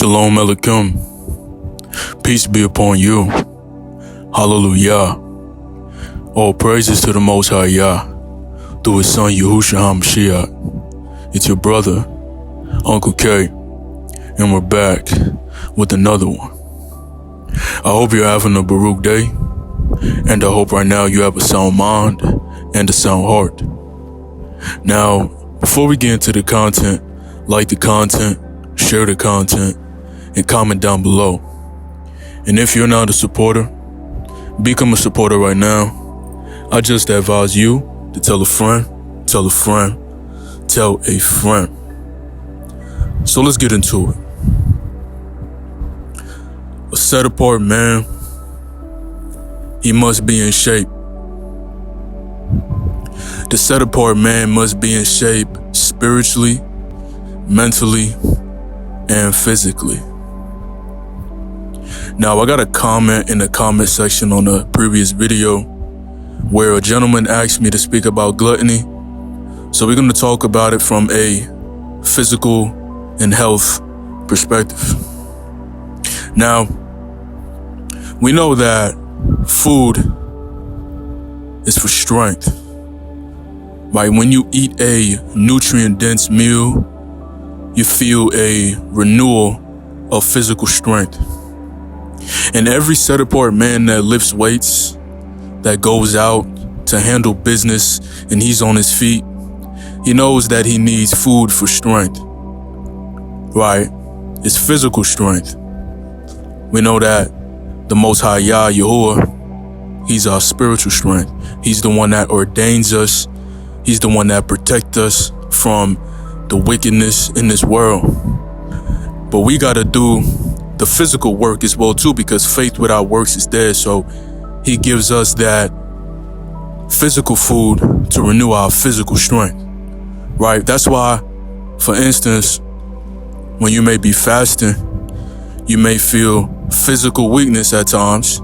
Shalom Aleichem. Peace be upon you. Hallelujah. All praises to the Most High Yah, through His Son Yahushua HaMashiach. It's your brother, UncleK, and we're back with another one. I hope you're having a Baruch day, and I hope right now you have a sound mind and a sound heart. Now, before we get into the content, like the content, share the content, and comment down below. And if you're not a supporter, become a supporter right now. I just advise you to tell a friend, tell a friend, tell a friend. So let's get into it. A set apart man, he must be in shape. The set apart man must be in shape spiritually, mentally, and physically. Now, I got a comment in the comment section on a previous video where a gentleman asked me to speak about gluttony. So we're going to talk about it from a physical and health perspective. Now, we know that food is for strength. Right? When you eat a nutrient-dense meal, you feel a renewal of physical strength. And every set-apart man that lifts weights, that goes out to handle business, and he's on his feet, he knows that he needs food for strength. Right? It's physical strength. We know that the Most High Yah, Yahuwah, He's our spiritual strength. He's the one that ordains us. He's the one that protects us from the wickedness in this world. But we got to do the physical work as well too, because faith without works is dead. So He gives us that physical food to renew our physical strength. Right? That's why, for instance, when you may be fasting, you may feel physical weakness at times,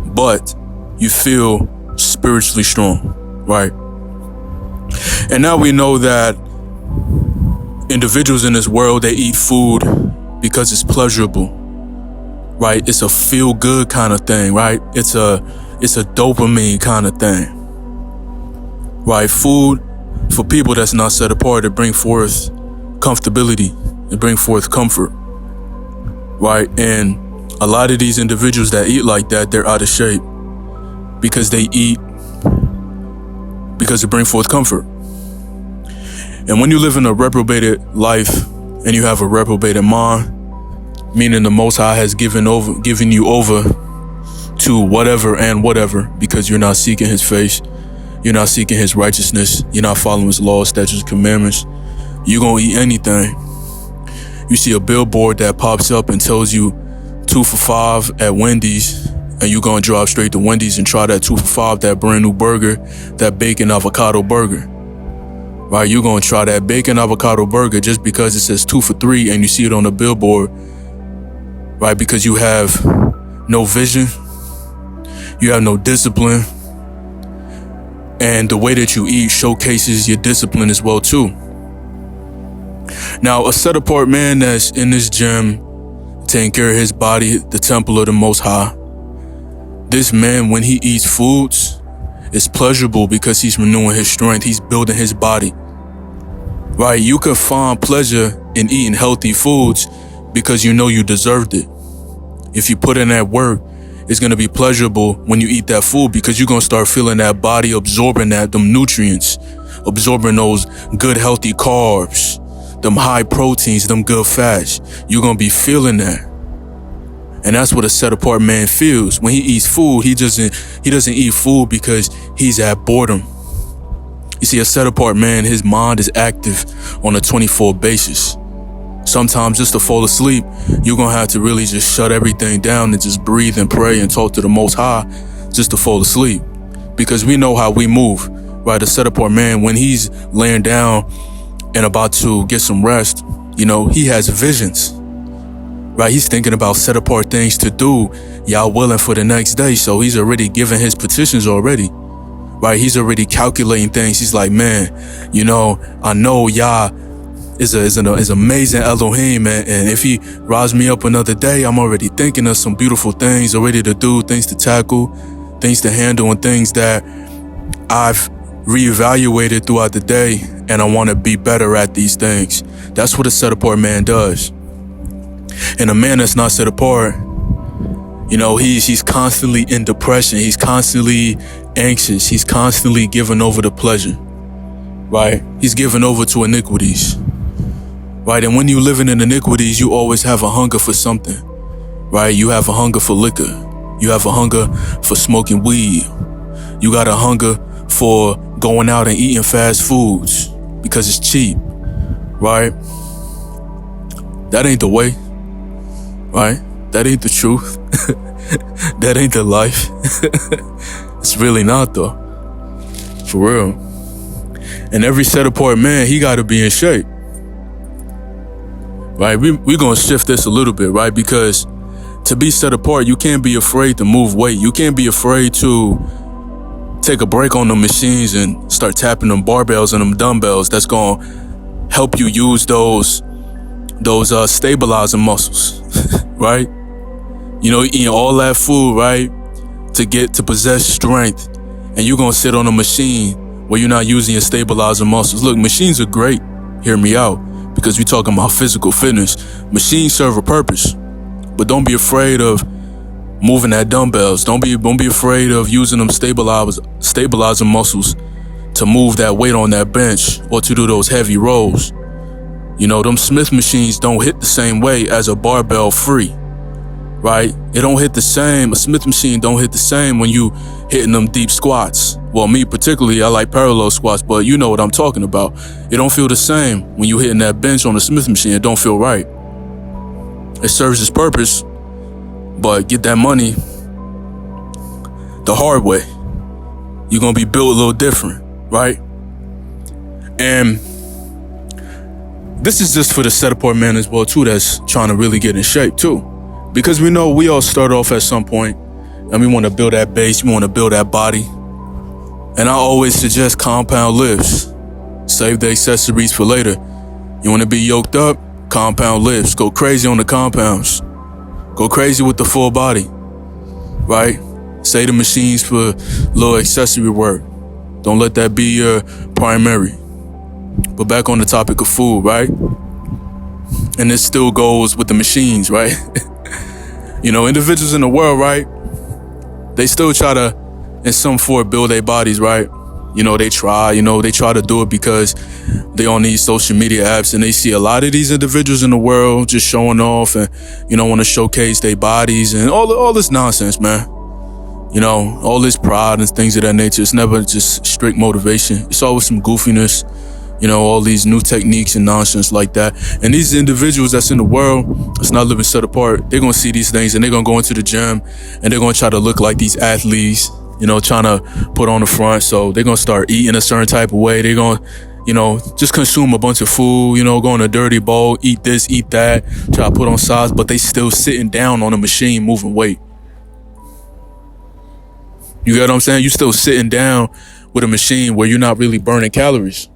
but you feel spiritually strong. Right? And now we know that individuals in this world, they eat food because it's pleasurable, right? It's a feel-good kind of thing, right? It's a dopamine kind of thing, right? Food, for people that's not set apart, it bring forth comfortability, it bring forth comfort, right? And a lot of these individuals that eat like that, they're out of shape because they eat because it brings forth comfort. And when you live in a reprobated life and you have a reprobated mind, meaning the Most High has given you over to whatever and whatever, because you're not seeking His face, you're not seeking His righteousness, you're not following His laws, statutes, commandments, you're gonna eat anything. You see a billboard that pops up and tells you 2 for $5 at Wendy's, and you're gonna drive straight to Wendy's and try that 2 for $5, that brand new burger, that bacon avocado burger. Right, you're gonna try that bacon avocado burger just because it says 2 for $3 and you see it on the billboard, right? Because you have no vision, you have no discipline, and the way that you eat showcases your discipline as well too. Now, a set apart man that's in this gym, taking care of his body, the temple of the Most High, this man, when he eats foods, it's pleasurable because he's renewing his strength. He's building his body. Right? You can find pleasure in eating healthy foods because you know you deserved it. If you put in that work, it's going to be pleasurable when you eat that food because you're going to start feeling that body absorbing them nutrients, absorbing those good healthy carbs, them high proteins, them good fats. You're going to be feeling that. And that's what a set apart man feels. When he eats food, he doesn't eat food because he's at boredom. You see, a set apart man, his mind is active on a 24 basis. Sometimes just to fall asleep, you're going to have to really just shut everything down and just breathe and pray and talk to the Most High just to fall asleep. Because we know how we move, right? A set apart man, when he's laying down and about to get some rest, you know, he has visions. Right, he's thinking about set apart things to do, y'all willing, for the next day. So he's already giving his petitions already. Right, he's already calculating things. He's like, man, you know, I know y'all is amazing Elohim, and if he rise me up another day, I'm already thinking of some beautiful things already to do, things to tackle, things to handle, and things that I've reevaluated throughout the day, and I want to be better at these things. That's what a set apart man does. And a man that's not set apart, he's constantly in depression. He's constantly anxious. He's constantly giving over to pleasure, right? He's giving over to iniquities, right? And when you living in iniquities, you always have a hunger for something, right? You have a hunger for liquor. You have a hunger for smoking weed. You got a hunger for going out and eating fast foods because it's cheap, right? That ain't the way, right? That ain't the truth. That ain't the life. It's really not, though. For real. And every set apart man, he got to be in shape, right? We're going to shift this a little bit, right? Because to be set apart, you can't be afraid to move weight. You can't be afraid to take a break on the machines and start tapping them barbells and them dumbbells. That's going to help you use those stabilizing muscles, right? Eating all that food, right, to possess strength, and you're going to sit on a machine where you're not using your stabilizing muscles. Look, machines are great. Hear me out, because we're talking about physical fitness. Machines serve a purpose, but don't be afraid of moving that dumbbells. Don't be afraid of using them stabilizing muscles to move that weight on that bench or to do those heavy rolls. Them Smith machines don't hit the same way as a barbell free, right? It don't hit the same. A Smith machine don't hit the same when you hitting them deep squats. Well, me particularly, I like parallel squats, but you know what I'm talking about. It don't feel the same when you hitting that bench on a Smith machine. It don't feel right. It serves its purpose, but get that money the hard way. You're going to be built a little different, right? And this is just for the set apart man as well, too, that's trying to really get in shape, too. Because we know we all start off at some point and we want to build that base, we want to build that body. And I always suggest compound lifts. Save the accessories for later. You want to be yoked up? Compound lifts. Go crazy on the compounds. Go crazy with the full body, right? Save the machines for little accessory work. Don't let that be your primary. But back on the topic of food, right? And this still goes with the machines, right? Individuals in the world, right? They still try to, in some form, build their bodies, right? They try to do it because they on these social media apps and they see a lot of these individuals in the world just showing off and, want to showcase their bodies and all this nonsense, man. All this pride and things of that nature. It's never just strict motivation. It's always some goofiness. All these new techniques and nonsense like that. And these individuals that's in the world, that's not living set apart, they're going to see these things and they're going to go into the gym and they're going to try to look like these athletes, trying to put on the front. So they're going to start eating a certain type of way. They're going to, just consume a bunch of food, go in a dirty bowl, eat this, eat that, try to put on size, but they still sitting down on a machine moving weight. You get what I'm saying? You still sitting down with a machine where you're not really burning calories.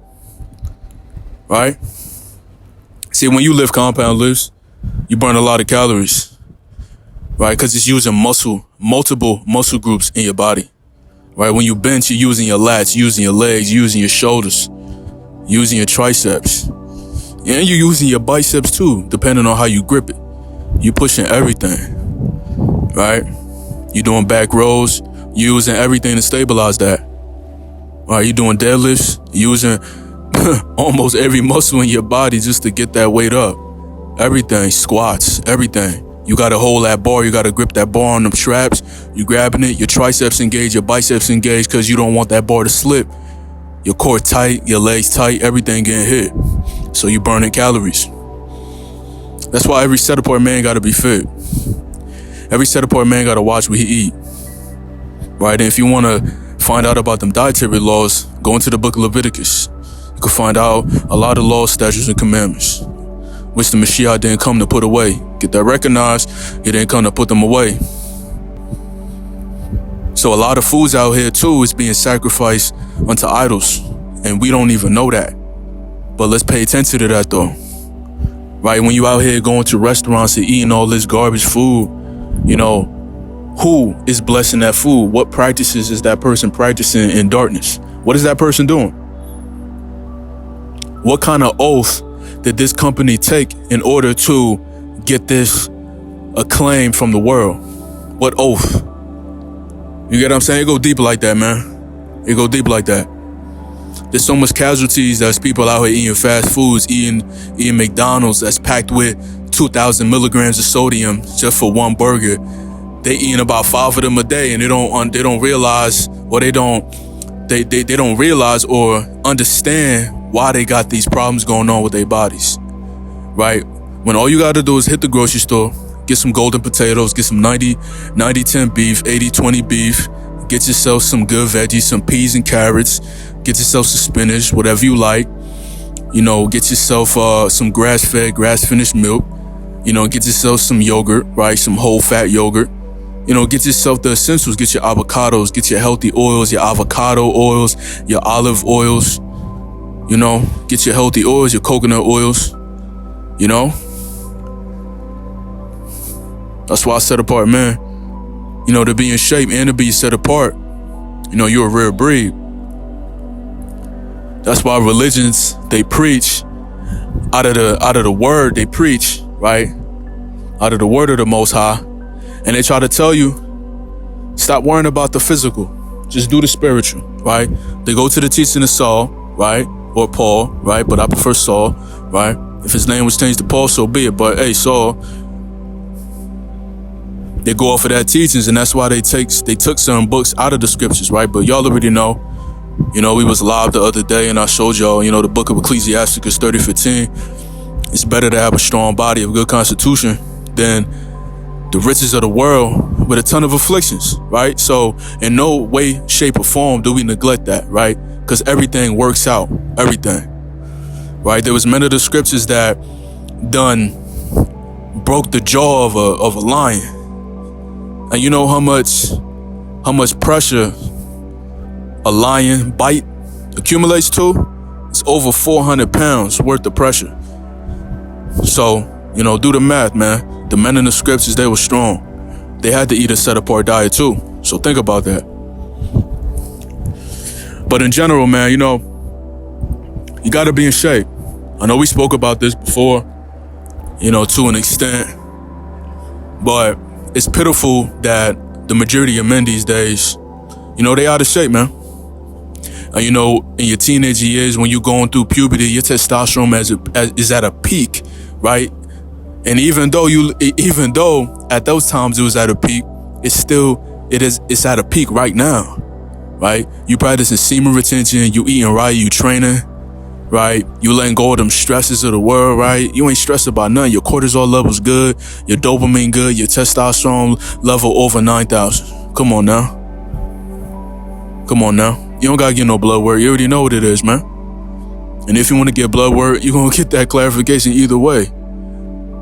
Right? See, when you lift compound lifts, you burn a lot of calories, right? Because it's using multiple muscle groups in your body, right? When you bench, you're using your lats, using your legs, using your shoulders, using your triceps, and you're using your biceps too, depending on how you grip it. You're pushing everything, right? You're doing back rows, using everything to stabilize that, right? You're doing deadlifts, using almost every muscle in your body just to get that weight up. Everything, squats, everything. You got to hold that bar. You got to grip that bar on them straps. You grabbing it, your triceps engaged, your biceps engaged because you don't want that bar to slip. Your core tight, your legs tight, everything getting hit. So you burning calories. That's why every set apart man got to be fit. Every set apart man got to watch what he eat. Right? And if you want to find out about them dietary laws, go into the book of Leviticus. You can find out a lot of laws, statutes, and commandments, which the Mashiach didn't come to put away. Get that recognized, he didn't come to put them away. So a lot of foods out here too is being sacrificed unto idols, and we don't even know that. But let's pay attention to that though. Right? When you out here going to restaurants and eating all this garbage food, you know, who is blessing that food? What practices is that person practicing in darkness? What is that person doing? What kind of oath did this company take in order to get this acclaim from the world? What oath? You get what I'm saying? It go deep like that, man. It go deep like that. There's so much casualties. There's people out here eating fast foods, eating McDonald's that's packed with 2,000 milligrams of sodium just for one burger. They eating about 5 of them a day, and they don't realize, or they don't realize or understand why they got these problems going on with their bodies, right? When all you gotta do is hit the grocery store, get some golden potatoes, get some 90-10 beef, 80-20 beef, get yourself some good veggies, some peas and carrots, get yourself some spinach, whatever you like, you know, get yourself some grass-fed, grass-finished milk, you know, get yourself some yogurt, right? Some whole fat yogurt. You know, get yourself the essentials, get your avocados, get your healthy oils, your avocado oils, your olive oils, you know, get your healthy oils, your coconut oils, you know. That's why I set apart, man. You know, to be in shape and to be set apart, you know, you're a rare breed. That's why religions, they preach out of the word they preach, right? Out of the word of the Most High. And they try to tell you, stop worrying about the physical. Just do the spiritual, right? They go to the teaching of Saul, right? Or Paul, right? But I prefer Saul, right? If his name was changed to Paul, so be it. But hey, Saul, they go off of that teachings, and that's why they took certain books out of the scriptures, right? But y'all already know, you know, we was live the other day and I showed y'all, you know, the book of Ecclesiasticus 30:15. It's better to have a strong body, a good constitution, than the riches of the world with a ton of afflictions, right? So in no way, shape, or form do we neglect that, right? Because everything works out, everything, right? There was many of the scriptures that broke the jaw of a lion. And you know how much pressure a lion bite accumulates to? It's over 400 pounds worth of pressure. So, you know, do the math, man. The men in the scriptures, they were strong. They had to eat a set-apart diet too. So think about that. But in general, man, you know, you got to be in shape. I know we spoke about this before, you know, to an extent. But it's pitiful that the majority of men these days, you know, they out of shape, man. And you know, in your teenage years, when you're going through puberty, your testosterone is at a peak, right? And even though at those times it was at a peak, it's at a peak right now, right? You practicing semen retention, you eating right, you training, right? You letting go of them stresses of the world, right? You ain't stressed about nothing. Your cortisol level's good, your dopamine good, your testosterone level over 9,000. Come on now. You don't gotta get no blood work. You already know what it is, man. And if you want to get blood work, you're gonna get that clarification either way.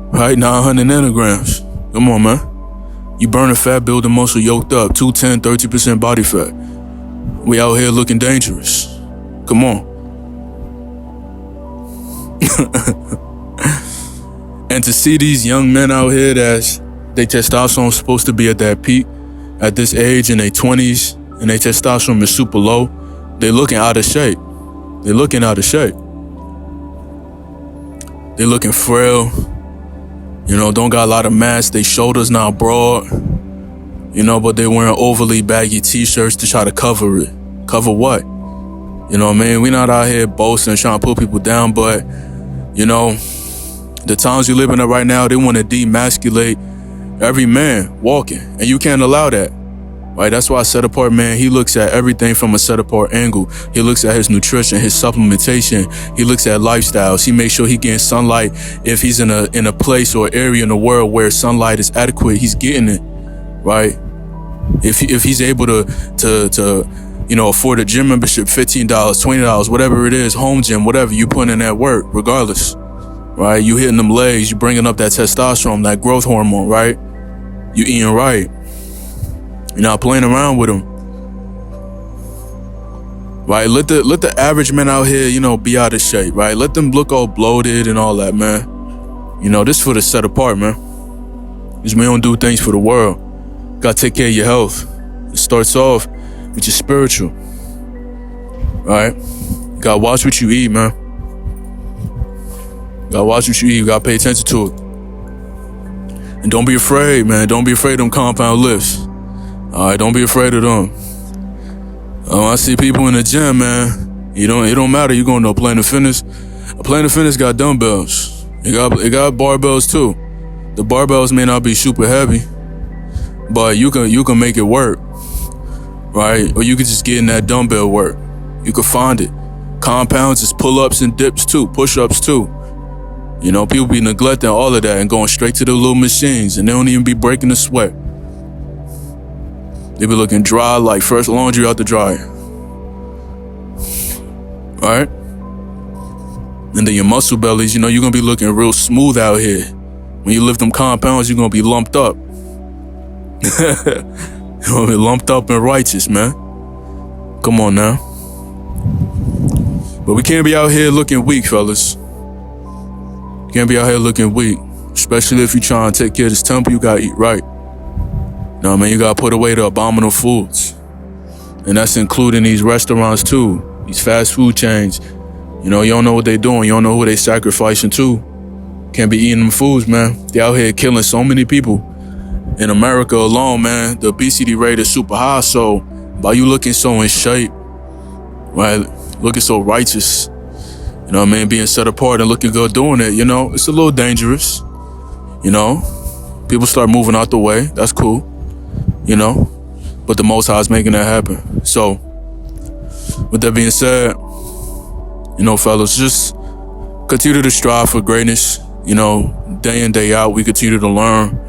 Right, 900 nanograms. Come on, man. You burning fat, building muscle, yoked up, 210, 30% body fat. We out here looking dangerous. Come on. And to see these young men out here that's their testosterone supposed to be at that peak at this age in their 20s, and their testosterone is super low, they looking out of shape. They're looking frail. You know, don't got a lot of mass. They shoulders not broad. You know, but they're wearing overly baggy t-shirts to try to cover it. Cover what? You know what I mean? We not out here boasting and trying to put people down, but, you know, the times you're living in right now, they want to demasculate every man walking. And you can't allow that. Right? That's why a set apart man, he looks at everything from a set apart angle. He looks at his nutrition, his supplementation. He looks at lifestyles. He makes sure he getting sunlight. If he's in a place or area in the world where sunlight is adequate, he's getting it. Right? If he's able to you know, afford a gym membership, $15, $20, whatever it is, home gym, whatever, you put in that work, regardless. Right? You hitting them legs, you bringing up that testosterone, that growth hormone, right? You eating right. You're not playing around with them. right? Let the average man out here, be out of shape, right? Let them look all bloated and all that, man. This for the set apart, man. Because we don't do things for the world. Gotta take care of your health. It starts off with your spiritual, right? You gotta watch what you eat, man. You gotta watch what you eat. You gotta pay attention to it. And don't be afraid, man. Don't be afraid of them compound lifts. All right, don't be afraid of them. I see people in the gym, man. It don't matter. You going to a Planet Fitness. A Planet Fitness got dumbbells. It got barbells too. The barbells may not be super heavy, but you can make it work, right? Or you can just get in that dumbbell work. You can find it. Compounds is pull-ups and dips too, push-ups too. People be neglecting all of that and going straight to the little machines, and they don't even be breaking the sweat. They be looking dry like fresh laundry out the dryer. Alright? And then your muscle bellies, you're gonna be looking real smooth out here. When you lift them compounds, you're gonna be lumped up. You're gonna be lumped up and righteous, man. Come on now. But we can't be out here looking weak, fellas. Can't be out here looking weak. Especially if you're trying to take care of this temple, you gotta eat right. You gotta put away the abominable foods. And that's including these restaurants too. These fast food chains. You don't know what they doing. You don't know who they sacrificing to. Can't be eating them foods, man. They out here killing so many people. In America alone, man, the obesity rate is super high. So by you looking so in shape, right, looking so righteous, being set apart and looking good doing it, it's a little dangerous. People start moving out the way. That's cool. But the Most High is making that happen. So, with that being said, fellas, just continue to strive for greatness. Day in, day out, we continue to learn.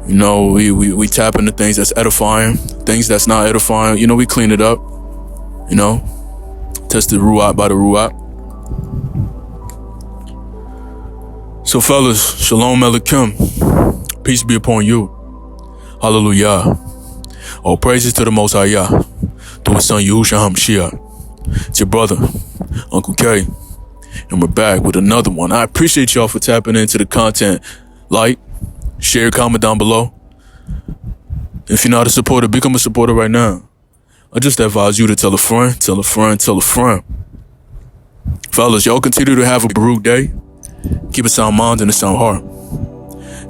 We tap into things that's edifying, things that's not edifying. We clean it up. Test the ruach by the ruach. So, fellas, shalom aleichem. Peace be upon you. Hallelujah. All praises to the Most High Yah, to His Son Yahushua HaMashiach. It's your brother, UncleK, and we're back with another one. I appreciate y'all for tapping into the content. Like, share, comment down below. If you're not a supporter, become a supporter right now. I just advise you to tell a friend, tell a friend, tell a friend. Fellas, y'all continue to have a Baruch day. Keep a sound mind and a sound heart.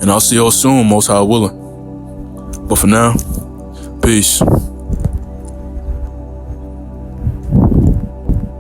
And I'll see y'all soon, Most High willing. But for now, peace.